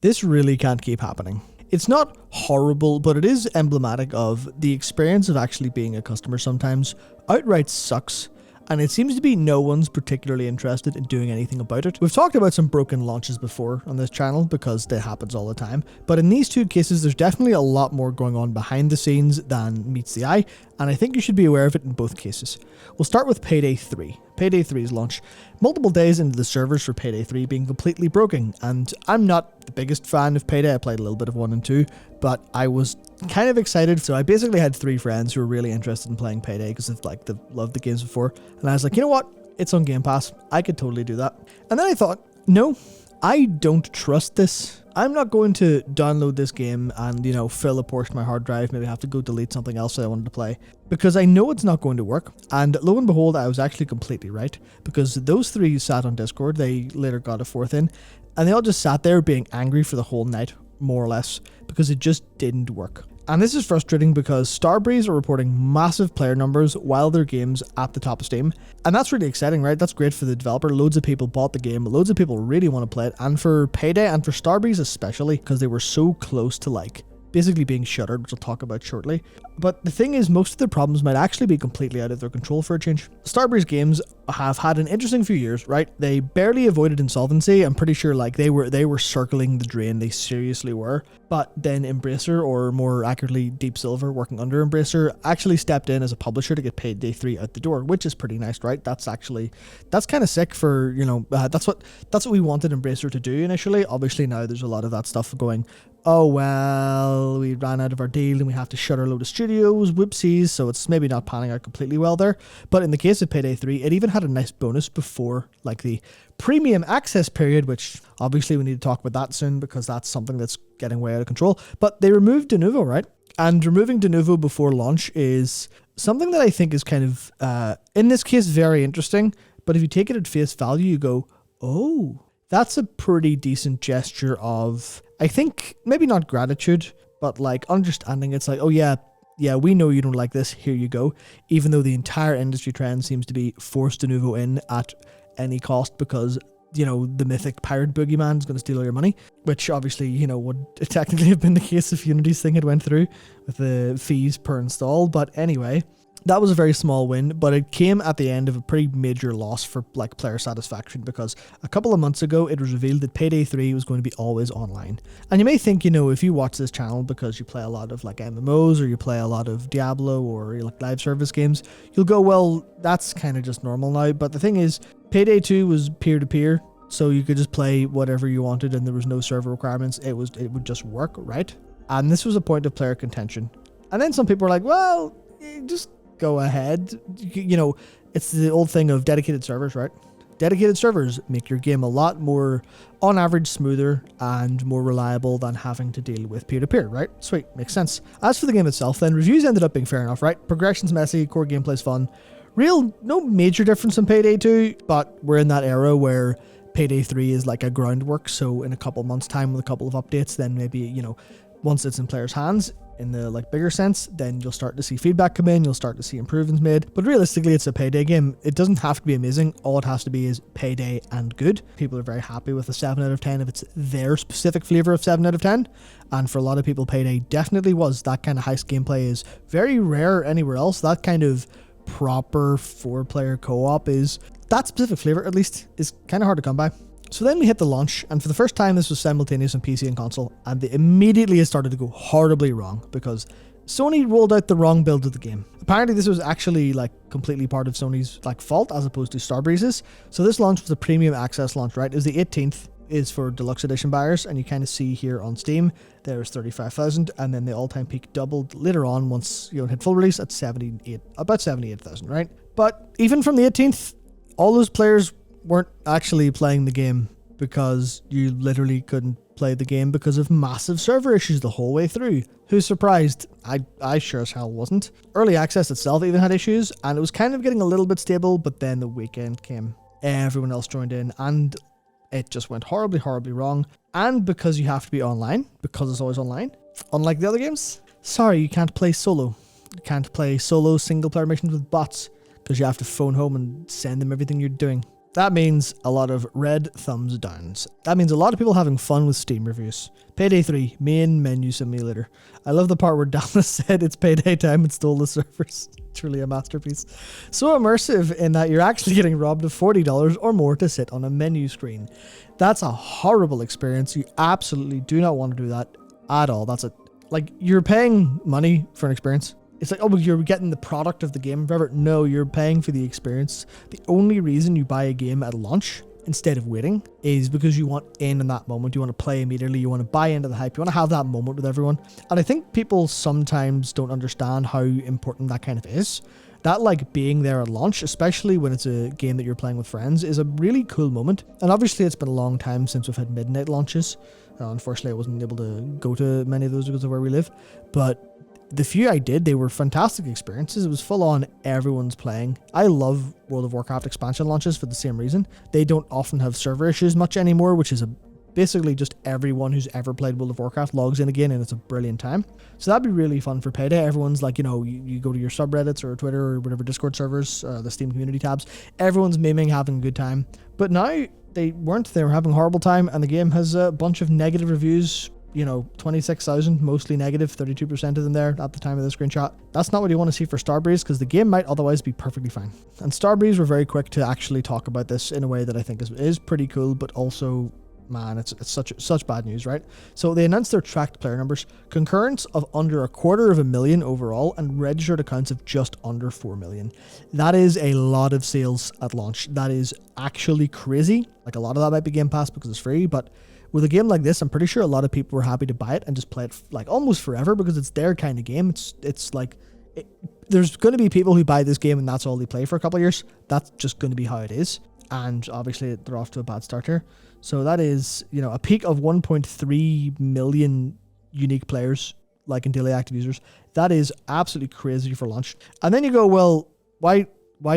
This really can't keep happening. It's not horrible, but it is emblematic of the experience of actually being a customer sometimes outright sucks, and it seems to be no one's particularly interested in doing anything about it. We've talked about some broken launches before on this channel because that happens all the time, but in these two cases there's definitely a lot more going on behind the scenes than meets the eye, and I think you should be aware of it in both cases. We'll start with Payday 3. Payday 3's launch, multiple days into the servers for Payday 3 being completely broken, and I'm not the biggest fan of Payday. I played a little bit of 1 and 2, but I was kind of excited. So I basically had 3 friends who were really interested in playing Payday because of like the loved the games before, and I was like, you know what, it's on Game Pass, I could totally do that. And then I thought, no, I don't trust this. I'm not going to download this game and, you know, fill a portion of my hard drive, maybe have to go delete something else that I wanted to play, because I know it's not going to work. And lo and behold, I was actually completely right, because those 3 sat on Discord, they later got a 4th in, and they all just sat there being angry for the whole night, more or less, because it just didn't work. And this is frustrating because Starbreeze are reporting massive player numbers while their game's at the top of Steam. And that's really exciting, right? That's great for the developer. Loads of people bought the game. Loads of people really want to play it. And for Payday and for Starbreeze especially, because they were so close to like basically being shuttered, which I'll talk about shortly. But the thing is, most of the problems might actually be completely out of their control for a change. Starbreeze games have had an interesting few years, right? They barely avoided insolvency. I'm pretty sure like they were circling the drain. They seriously were. But then Embracer, or more accurately Deep Silver, working under Embracer, actually stepped in as a publisher to get Payday 3 out the door, which is pretty nice, right? That's kind of sick for, you know, that's what we wanted Embracer to do initially. Obviously now there's a lot of that stuff going, oh well, we ran out of our deal and we have to shutter a load of studios, whoopsies, so it's maybe not panning out completely well there. But in the case of Payday 3, it even had a nice bonus before like the premium access period, which obviously we need to talk about that soon because that's something that's getting way out of control. But they removed de novo, right? And removing de novo before launch is something that I think is kind of, in this case, very interesting. But if you take it at face value, you go, oh, that's a pretty decent gesture of, I think, maybe not gratitude, but like understanding. It's like, oh yeah, we know you don't like this, here you go. Even though the entire industry trend seems to be forced de novo in at any cost because, you know, the mythic pirate boogeyman is going to steal all your money, which obviously, you know, would technically have been the case if Unity's thing had went through with the fees per install. But anyway, that was a very small win, but it came at the end of a pretty major loss for like player satisfaction, because a couple of months ago it was revealed that Payday 3 was going to be always online. And you may think, you know, if you watch this channel because you play a lot of like MMOs or you play a lot of Diablo or like live service games, you'll go, well, that's kind of just normal now. But the thing is, Payday 2 was peer-to-peer, so you could just play whatever you wanted and there was no server requirements. It would just work, right? And this was a point of player contention. And then some people were like, well, just go ahead. You know, it's the old thing of dedicated servers, right? Dedicated servers make your game a lot more, on average, smoother and more reliable than having to deal with peer-to-peer, right? Sweet, makes sense. As for the game itself, then, reviews ended up being fair enough, right? Progression's messy, core gameplay's fun. No major difference in Payday 2, but we're in that era where Payday 3 is like a groundwork, so in a couple months' time with a couple of updates, then maybe, you know, once it's in players' hands, in the like bigger sense, then you'll start to see feedback come in, you'll start to see improvements made. But realistically, it's a Payday game. It doesn't have to be amazing. All it has to be is Payday and good. People are very happy with a 7 out of 10 if it's their specific flavor of 7 out of 10. And for a lot of people, Payday definitely was. That kind of heist gameplay is very rare anywhere else. That kind of proper 4-player co-op is, that specific flavor at least, is kind of hard to come by. So then we hit the launch, and for the first time this was simultaneous on PC and console, and immediately it started to go horribly wrong because Sony rolled out the wrong build of the game. Apparently this was actually like completely part of Sony's like fault as opposed to Starbreeze's. So this launch was a premium access launch, right? It was the 18th, is for deluxe edition buyers, and you kind of see here on Steam there's 35,000, and then the all-time peak doubled later on once you hit full release at about 78,000, right? But even from the 18th, all those players weren't actually playing the game because you literally couldn't play the game because of massive server issues the whole way through. Who's surprised? I sure as hell wasn't. Early access itself even had issues, and it was kind of getting a little bit stable, but then the weekend came. Everyone else joined in, and it just went horribly, horribly wrong. And because you have to be online, because it's always online, unlike the other games, sorry, you can't play solo. You can't play solo single player missions with bots because you have to phone home and send them everything you're doing. That means a lot of red thumbs downs. That means a lot of people having fun with Steam reviews. Payday 3, main menu simulator. I love the part where Donna said it's payday time and stole the servers. Truly a masterpiece. So immersive in that you're actually getting robbed of $40 or more to sit on a menu screen. That's a horrible experience. You absolutely do not want to do that at all. Like, you're paying money for an experience. It's like, oh, well, you're getting the product of the game forever. No, you're paying for the experience. The only reason you buy a game at launch instead of waiting is because you want in that moment. You want to play immediately. You want to buy into the hype. You want to have that moment with everyone. And I think people sometimes don't understand how important that kind of is. That, like, being there at launch, especially when it's a game that you're playing with friends, is a really cool moment. And obviously it's been a long time since we've had midnight launches. Unfortunately, I wasn't able to go to many of those because of where we live. But the few I did, they were fantastic experiences. It was full on, everyone's playing. I love World of Warcraft expansion launches for the same reason. They don't often have server issues much anymore, which is basically just everyone who's ever played World of Warcraft logs in again, and it's a brilliant time. So that'd be really fun for Payday. Everyone's like, you go to your subreddits or Twitter or whatever Discord servers, the Steam community tabs, everyone's memeing, having a good time. But now they were having a horrible time, and the game has a bunch of negative reviews. 26,000, mostly negative, 32% of them there at the time of the screenshot. That's not what you want to see for Starbreeze, because the game might otherwise be perfectly fine. And Starbreeze were very quick to actually talk about this in a way that I think is pretty cool, but also, man, it's such bad news, right? So they announced their tracked player numbers, concurrence of under 250,000 overall, and registered accounts of just under 4 million. That is a lot of sales at launch. That is actually crazy. Like, a lot of that might be Game Pass because it's free, but with a game like this, I'm pretty sure a lot of people were happy to buy it and just play it like almost forever because it's their kind of game. It's like, there's going to be people who buy this game and that's all they play for a couple of years. That's just going to be how it is. And obviously they're off to a bad start here. So that is, a peak of 1.3 million unique players, like in daily active users. That is absolutely crazy for launch. And then you go, well, why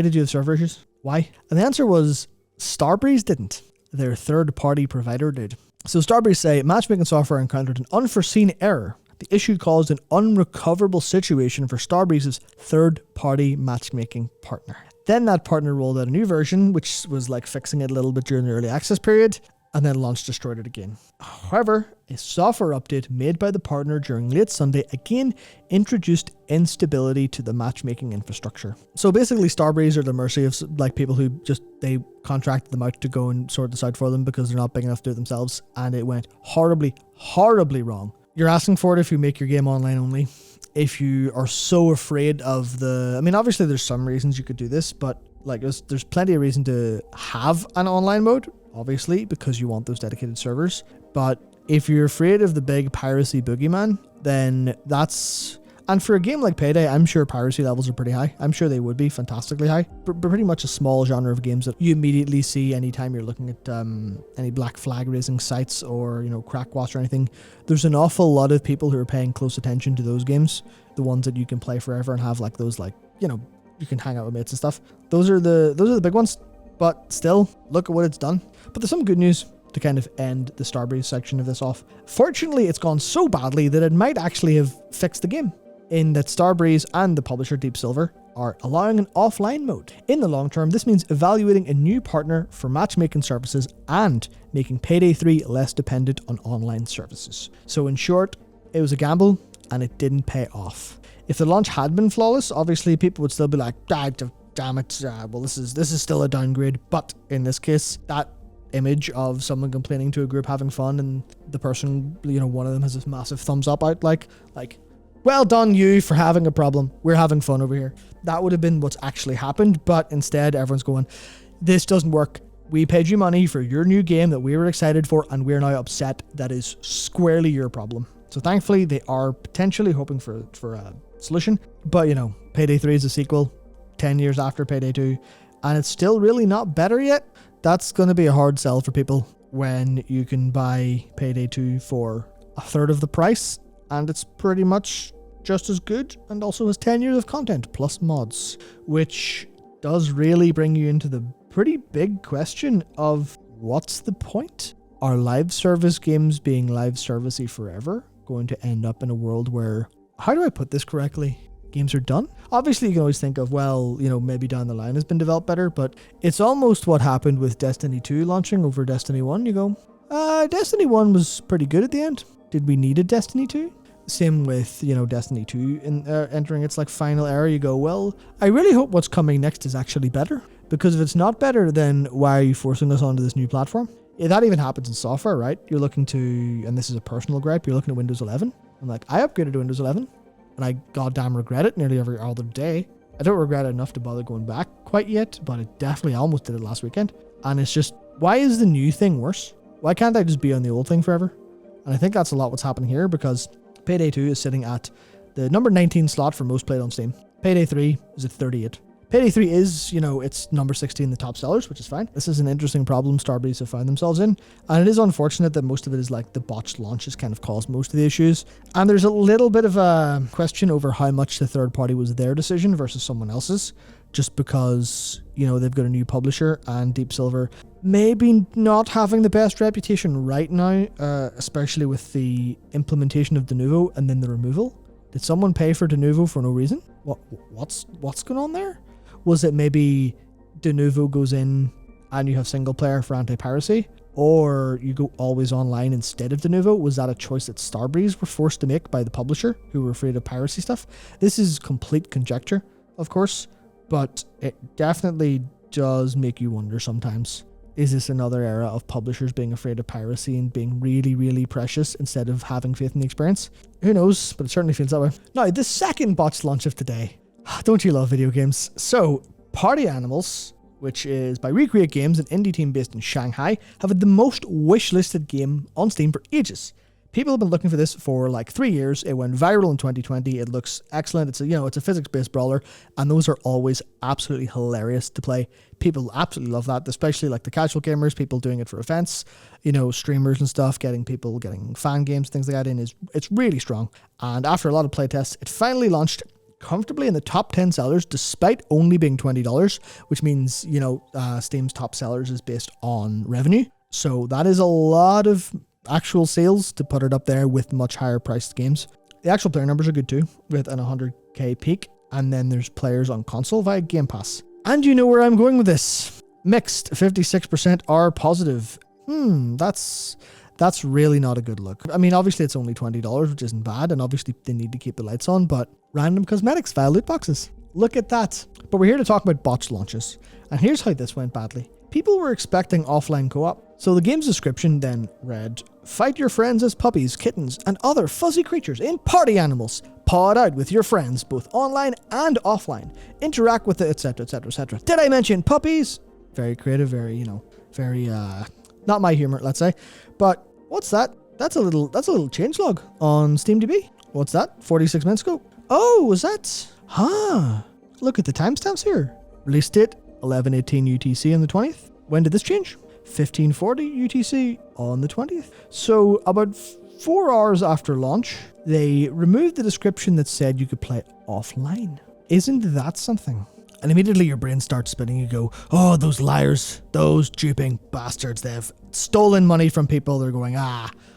did you have server issues? Why? And the answer was Starbreeze didn't. Their third-party provider did. So Starbreeze say matchmaking software encountered an unforeseen error. The issue caused an unrecoverable situation for Starbreeze's third-party matchmaking partner. Then that partner rolled out a new version, which was like fixing it a little bit during the early access period, and then launch destroyed it again. However, a software update made by the partner during late Sunday again introduced instability to the matchmaking infrastructure. So basically Starbreeze are the mercy of like people who they contracted them out to go and sort this out for them because they're not big enough to do it themselves, and it went horribly, horribly wrong. You're asking for it if you make your game online only. If you are so afraid of obviously there's some reasons you could do this, but like there's plenty of reason to have an online mode, obviously, because you want those dedicated servers. But if you're afraid of the big piracy boogeyman, then and for a game like Payday, I'm sure piracy levels are pretty high. I'm sure they would be fantastically high. But pretty much a small genre of games that you immediately see anytime you're looking at any black flag raising sites or, Crackwatch or anything. There's an awful lot of people who are paying close attention to those games. The ones that you can play forever and have like those you can hang out with mates and stuff. Those are the big ones. But still, look at what it's done. But there's some good news to kind of end the Starbreeze section of this off. Fortunately, it's gone so badly that it might actually have fixed the game, in that Starbreeze and the publisher Deep Silver are allowing an offline mode. In the long term, this means evaluating a new partner for matchmaking services and making Payday 3 less dependent on online services. So in short, it was a gamble and it didn't pay off. If the launch had been flawless, obviously people would still be like, damn it, well this is still a downgrade. But in this case, that image of someone complaining to a group having fun and the person, one of them has this massive thumbs up out like well done you for having a problem. We're having fun over here. That would have been what's actually happened, but instead everyone's going, this doesn't work. We paid you money for your new game that we were excited for and we're now upset. That is squarely your problem. So thankfully they are potentially hoping for a solution. But Payday 3 is a sequel 10 years after Payday 2 and it's still really not better yet. That's going to be a hard sell for people when you can buy Payday 2 for a third of the price. And it's pretty much just as good and also has 10 years of content plus mods, which does really bring you into the pretty big question of what's the point? Are live service games being live servicey forever going to end up in a world where, how do I put this correctly? games are done. Obviously, you can always think of, well, maybe down the line has been developed better, but it's almost what happened with Destiny 2 launching over Destiny 1. You go, Destiny 1 was pretty good at the end. Did we need a Destiny 2? Same with, Destiny 2 entering its final era. You go, well, I really hope what's coming next is actually better. Because if it's not better, then why are you forcing us onto this new platform? That even happens in software, right? You're looking to, and this is a personal gripe, you're looking at Windows 11. I'm like, I upgraded to Windows 11, and I goddamn regret it nearly every other day. I don't regret it enough to bother going back quite yet, but I almost did it last weekend. And it's just, why is the new thing worse? Why can't I just be on the old thing forever? And I think that's a lot what's happening here, because Payday 2 is sitting at the number 19 slot for most played on Steam. Payday 3 is at 38. Payday 3 is, it's number 60 in the top sellers, which is fine. This is an interesting problem Starbreeze have found themselves in. And it is unfortunate that most of it is the botched launches kind of caused most of the issues. And there's a little bit of a question over how much the third party was their decision versus someone else's. Just because, they've got a new publisher and Deep Silver maybe not having the best reputation right now, especially with the implementation of Denuvo and then the removal. Did someone pay for Denuvo for no reason? What's going on there? Was it maybe Denuvo goes in and you have single player for anti-piracy? Or you go always online instead of Denuvo? Was that a choice that Starbreeze were forced to make by the publisher who were afraid of piracy stuff? This is complete conjecture, of course, but it definitely does make you wonder sometimes. Is this another era of publishers being afraid of piracy and being really, really precious instead of having faith in the experience? Who knows, but it certainly feels that way. Now, the second botched launch of today. Don't you love video games? So, Party Animals, which is by Recreate Games, an indie team based in Shanghai, have had the most wishlisted game on Steam for ages. People have been looking for this for 3 years. It went viral in 2020. It looks excellent. It's a physics-based brawler, and those are always absolutely hilarious to play. People absolutely love that, especially the casual gamers, people doing it for events, streamers and stuff, getting fan games, things like that in it's really strong. And after a lot of playtests, it finally launched comfortably in the top 10 sellers, despite only being $20, which means, Steam's top sellers is based on revenue. So that is a lot of actual sales to put it up there with much higher priced games. The actual player numbers are good too, with an 100k peak, and then there's players on console via Game Pass. And you know where I'm going with this. Mixed, 56% are positive. That's really not a good look. I mean, obviously it's only $20, which isn't bad, and obviously they need to keep the lights on, but random cosmetics via loot boxes. Look at that. But we're here to talk about botched launches, and here's how this went badly. People were expecting offline co-op. So the game's description then read, fight your friends as puppies, kittens, and other fuzzy creatures in Party Animals. Paw it out with your friends, both online and offline. Interact with it, etc., etc., etc. Did I mention puppies? Very creative, very, not my humor, let's say. But what's that? That's a little changelog on SteamDB. What's that? 46 minutes ago. Oh, was that? Look at the timestamps here. Release date, 11:18 UTC on the 20th. When did this change? 15:40 UTC on the 20th. So about 4 hours after launch, they removed the description that said you could play offline. Isn't that something? And immediately your brain starts spinning. You go, oh, those liars, those duping bastards. They've stolen money from people. They're going,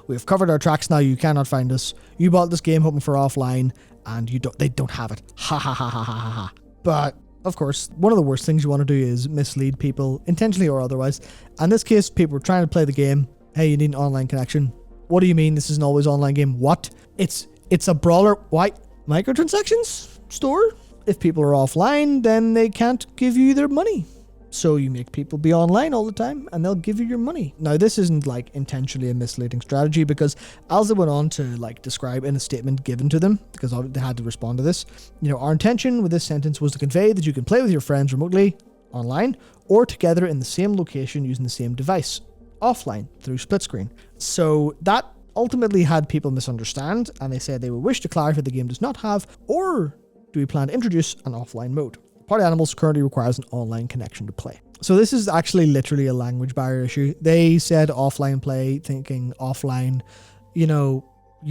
we've covered our tracks now. You cannot find us. You bought this game hoping for offline, and they don't have it. Ha ha ha ha ha ha ha. But of course, one of the worst things you want to do is mislead people, intentionally or otherwise. In this case, people were trying to play the game. Hey, you need an online connection. What do you mean this is an always online game? What? It's a brawler. Why? Microtransactions? Store? If people are offline, then they can't give you their money. So you make people be online all the time and they'll give you your money. Now, this isn't intentionally a misleading strategy, because as they went on to describe in a statement given to them, because they had to respond to this, our intention with this sentence was to convey that you can play with your friends remotely, online, or together in the same location using the same device, offline, through split screen. So that ultimately had people misunderstand, and they said they would wish to clarify the game does not have, or do we plan to introduce an offline mode. Party Animals currently requires an online connection to play. So this is actually literally a language barrier issue. They said offline play, thinking offline, you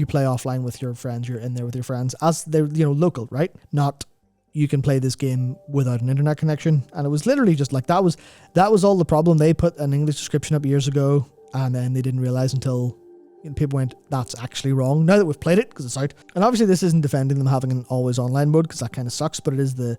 play offline with your friends, you're in there with your friends, as they're, local, right? Not you can play this game without an internet connection. And it was literally just that was all the problem. They put an English description up years ago, and then they didn't realize until And people went, that's actually wrong now that we've played it because it's out. And obviously this isn't defending them having an always online mode because that kind of sucks, but it is the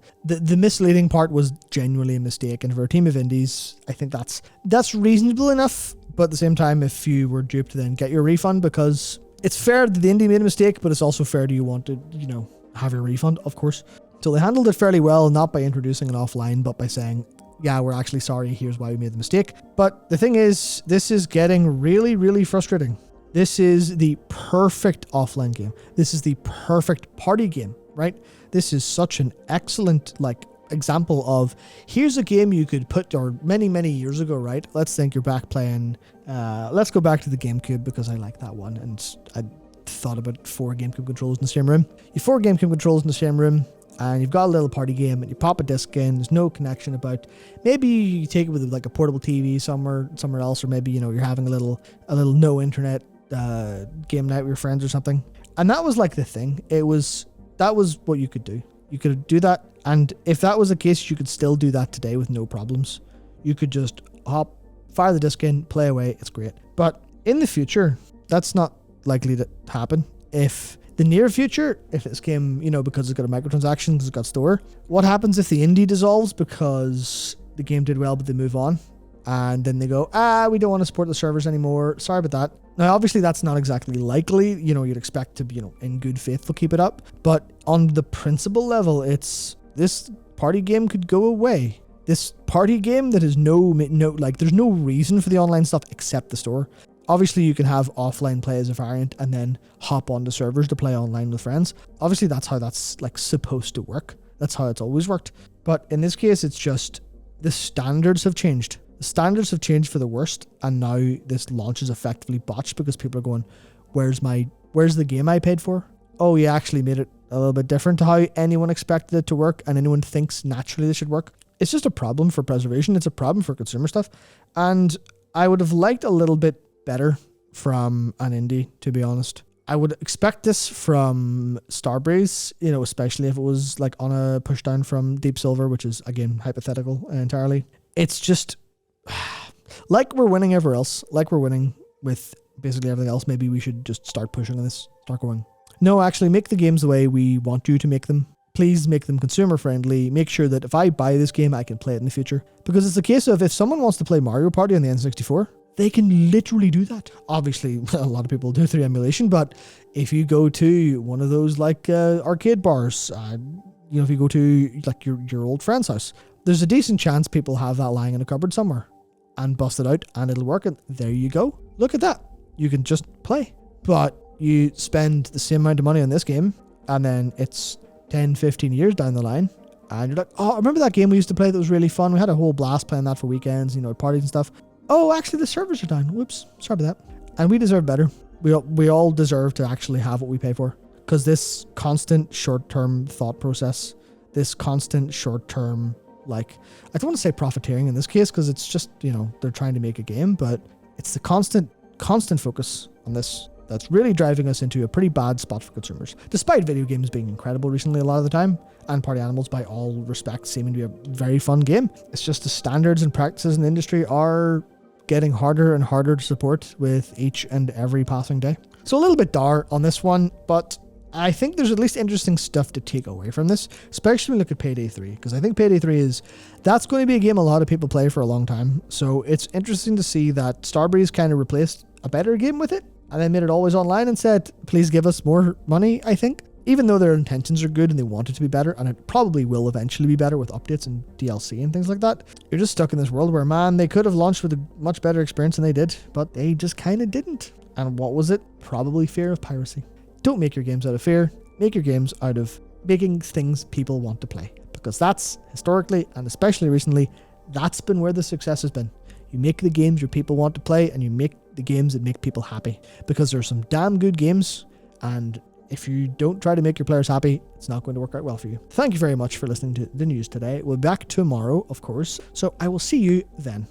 misleading part was genuinely a mistake. And for a team of indies, I think that's reasonable enough. But at the same time, if you were duped, then get your refund, because it's fair that the indie made a mistake, but it's also fair to you want to, have your refund, of course. So they handled it fairly well, not by introducing an offline, but by saying, yeah, we're actually sorry, here's why we made the mistake. But the thing is, this is getting really, really frustrating. This is the perfect offline game. This is the perfect party game, right? This is such an excellent, example of, here's a game you could put, or many, many years ago, right? Let's think you're back playing, let's go back to the GameCube, because I like that one, and I thought about 4 GameCube controllers in the same room. You 4 GameCube controllers in the same room, and you've got a little party game, and you pop a disc in, there's no connection about, maybe you take it with a portable TV somewhere else, or maybe, you're having a little no internet game night with your friends or something. And that was the thing. That was what you could do. You could do that, and if that was the case, you could still do that today with no problems. You could just hop, fire the disc in, play away, it's great. But in the future, that's not likely to happen. If the near future, if this game, because it's got a microtransactions, it's got store, what happens if the indie dissolves because the game did well but they move on? And then they go, we don't want to support the servers anymore. Sorry about that. Now, obviously, that's not exactly likely. You'd expect to be, in good faith, they'll keep it up. But on the principle level, it's this party game could go away. This party game that is there's no reason for the online stuff except the store. Obviously, you can have offline play as a variant and then hop onto servers to play online with friends. Obviously, that's how that's supposed to work. That's how it's always worked. But in this case, it's just the standards have changed. The standards have changed for the worst, and now this launch is effectively botched because people are going, where's the game I paid for? Oh, you actually made it a little bit different to how anyone expected it to work and anyone thinks naturally this should work. It's just a problem for preservation. It's a problem for consumer stuff. And I would have liked a little bit better from an indie, to be honest. I would expect this from Starbreeze, especially if it was on a push down from Deep Silver, which is, again, hypothetical entirely. It's just we're winning everywhere else, we're winning with basically everything else. Maybe we should just start pushing on this, start going, no, actually make the games the way we want you to make them. Please make them consumer friendly. Make sure that if I buy this game, I can play it in the future. Because it's the case of, if someone wants to play Mario Party on the N64, they can literally do that. Obviously, a lot of people do through emulation, but if you go to one of those arcade bars, if you go to your old friend's house, there's a decent chance people have that lying in a cupboard somewhere and bust it out and it'll work. And there you go. Look at that. You can just play. But you spend the same amount of money on this game and then it's 10, 15 years down the line and you're like, oh, remember that game we used to play that was really fun? We had a whole blast playing that for weekends, parties and stuff. Oh, actually the servers are down. Whoops. Sorry about that. And we deserve better. We all deserve to actually have what we pay for, because this constant short-term thought process, this constant short-term, I don't want to say profiteering in this case, because it's just, they're trying to make a game, but it's the constant focus on this that's really driving us into a pretty bad spot for consumers. Despite video games being incredible recently a lot of the time, and Party Animals by all respects seeming to be a very fun game, it's just the standards and practices in the industry are getting harder and harder to support with each and every passing day. So a little bit dour on this one, but I think there's at least interesting stuff to take away from this, especially when we look at Payday 3, because I think Payday 3 that's going to be a game a lot of people play for a long time. So it's interesting to see that Starbreeze kind of replaced a better game with it, and then made it always online and said, please give us more money, I think. Even though their intentions are good and they want it to be better, and it probably will eventually be better with updates and DLC and things like that, you're just stuck in this world where, man, they could have launched with a much better experience than they did, but they just kind of didn't. And what was it? Probably fear of piracy. Don't make your games out of fear. Make your games out of making things people want to play. Because that's, historically, and especially recently, that's been where the success has been. You make the games your people want to play, and you make the games that make people happy. Because there's some damn good games, and if you don't try to make your players happy, it's not going to work out well for you. Thank you very much for listening to the news today. We'll be back tomorrow, of course, so I will see you then.